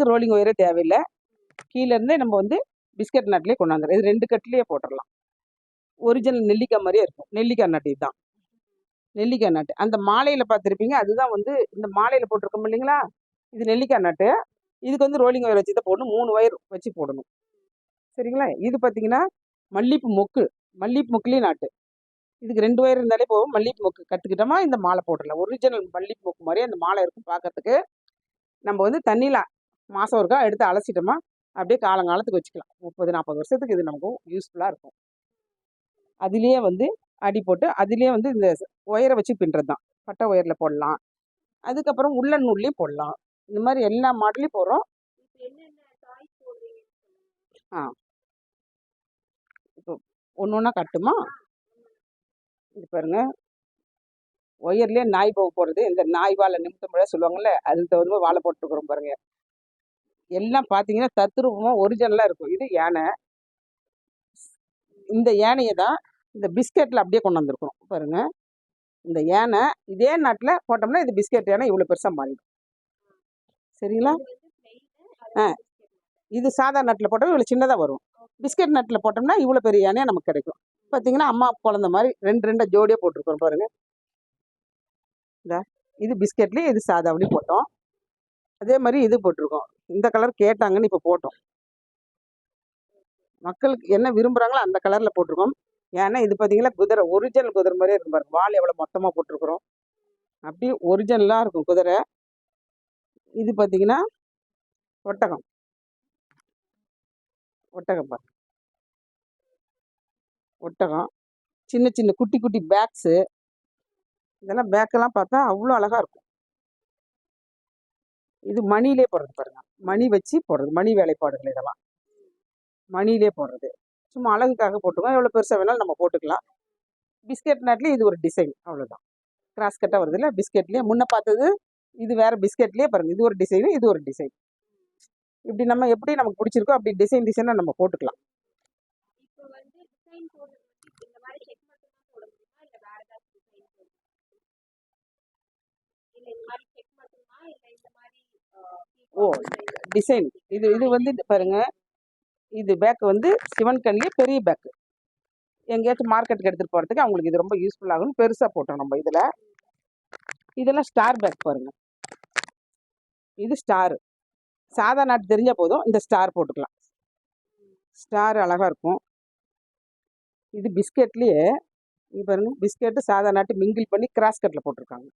Rolling ஒயரே தேவையில்லை. கீழேருந்தே நம்ம வந்து பிஸ்கட் நட்லேயே கொண்டாந்துடும். இது 2 கட்லேயே போட்டுடலாம். ஒரிஜினல் நெல்லிக்காய் மாதிரியே இருக்கும். நெல்லிக்காய் நட்டு இதுதான். நெல்லிக்காய் நட்டு அந்த மாலையில் பார்த்துருப்பீங்க. அதுதான் வந்து இந்த மாலையில் போட்டிருக்கோம் இல்லைங்களா, இது நெல்லிக்காய் நட்டு. இதுக்கு வந்து ரோலிங் ஒயர் வச்சு தான் போடணும். 3 ஒயர் வச்சு போடணும். சரிங்களா. இது பார்த்தீங்கன்னா மல்லிப்பூ மொக்கு. மல்லிப்பூ மொக்குலேயும் நாட்டு. இதுக்கு 2 ஒயர் இருந்தாலே போகும். மல்லிப்பூ மொக்கு கற்றுக்கிட்டோமா இந்த மாலை போட்டுடலாம். ஒரிஜினல் மல்லிப்பூ மொக்கு மாதிரியே அந்த மாலை இருக்கும் பார்க்கறதுக்கு. நம்ம வந்து தண்ணியில் மாதம் ஒருக்கா எடுத்து அலசிட்டோமா அப்படியே காலங்காலத்துக்கு வச்சுக்கலாம். 30-40 வருஷத்துக்கு இது நமக்கு யூஸ்ஃபுல்லாக இருக்கும். அதுலேயே வந்து அடி போட்டு அதுலேயே வந்து இந்த ஒயரை வச்சு பின்னுறது தான். பட்டை ஒயரில் போடலாம். அதுக்கப்புறம் உள்ளன் நூல்லையும் போடலாம். இந்த மாதிரி எல்லா மாடலையும் போடுறோம். ஆ இப்போ ஒன்று ஒன்றா கட்டுமா. இது பாருங்க, ஒயர்லேயே நாய் போக போடுறது. இந்த நாய் வாழை நிமித்த முறை சொல்லுவாங்கள்ல, அதுக்கு தகுந்த வாழை போட்டுருக்குறோம் பாருங்க. எல்லாம் பார்த்தீங்கன்னா தத்ரூபமாக ஒரிஜினலாக இருக்கும். இது யானை. இந்த யானையை தான் இந்த பிஸ்கெட்டில் அப்படியே கொண்டு வந்திருக்கிறோம் பாருங்க. இந்த யானை இதே நாட்டில் போட்டோம்னா இது பிஸ்கெட் யானை இவ்வளோ பெருசாக மாறிடும். சரிங்களா. இது சாதா நட்டில் போட்டோம் இவ்வளோ சின்னதாக வரும். பிஸ்கெட் நட்டில் போட்டோம்னா இவ்வளோ பெரிய யானையாக நமக்கு கிடைக்கும். பார்த்தீங்கன்னா அம்மா குழந்த மாதிரி 2 ஜோடியாக போட்டிருக்கோம் பாருங்க. இந்த இது பிஸ்கெட்லேயே இது சாதாவிலையும் போட்டோம். அதே மாதிரி இது போட்டிருக்கோம். இந்த கலர் கேட்டாங்கன்னு இப்போ போட்டோம். மக்களுக்கு என்ன விரும்புகிறாங்களோ அந்த கலரில் போட்டிருக்கோம். ஏன்னா இது பார்த்தீங்கன்னா குதிரை, ஒரிஜினல் குதிரை மாதிரியே இருக்கும் பாருங்க. வால் எவ்வளோ மொத்தமாக போட்டிருக்கிறோம். அப்படி ஒரிஜினலாக இருக்கும் குதிரை. இது பார்த்தீங்கன்னா ஒட்டகம். ஒட்டகம் பாருங்க. ஒட்டகம் சின்ன சின்ன குட்டி குட்டி பேக்ஸு. இதெல்லாம் பேக்கெல்லாம் பார்த்தா அவ்வளோ அழகாக இருக்கும். இது மணிலே போடுறது பாருங்க. மணி வச்சு போடுறது. மணி வேலைப்பாடுகள் இதெல்லாம் மணிலே போடுறது. சும்மா அழகுக்காக போட்டுக்கோங்க. எவ்வளோ பெருசாக வேணாலும் நம்ம போட்டுக்கலாம். பிஸ்கெட் நாட்லேயே இது ஒரு டிசைன். அவ்வளோதான். கிராஸ் கட்டாக வருது இல்லை பிஸ்கெட்லேயே. முன்ன பார்த்தது இது வேறு. பிஸ்கெட்லேயே பாருங்கள், இது ஒரு டிசைனு இது ஒரு டிசைன். இப்படி நம்ம எப்படி நமக்கு பிடிச்சிருக்கோ அப்படி டிசைனாக நம்ம போட்டுக்கலாம். ஓ டிசைன் இது இது வந்து பாருங்க. இது பேக் வந்து சிவன் கண்ணிலே பெரிய பேக்கு. எங்கேயாச்சும் மார்க்கெட்டுக்கு எடுத்துகிட்டு போகிறதுக்கு அவங்களுக்கு இது ரொம்ப யூஸ்ஃபுல் ஆகும்னு பெருசாக போட்டோம் நம்ம இதில். இதெல்லாம் ஸ்டார் பேக் பாருங்க. இது ஸ்டாரு. சாதா நாட்டு தெரிஞ்சால் போதும், இந்த ஸ்டார் போட்டுக்கலாம். ஸ்டார் அழகாக இருக்கும். இது பிஸ்கெட்லேயே இது பாருங்க. பிஸ்கெட்டு சாதா நாட்டு மிங்கிள் பண்ணி கிராஸ் கட்டில் போட்டிருக்காங்க.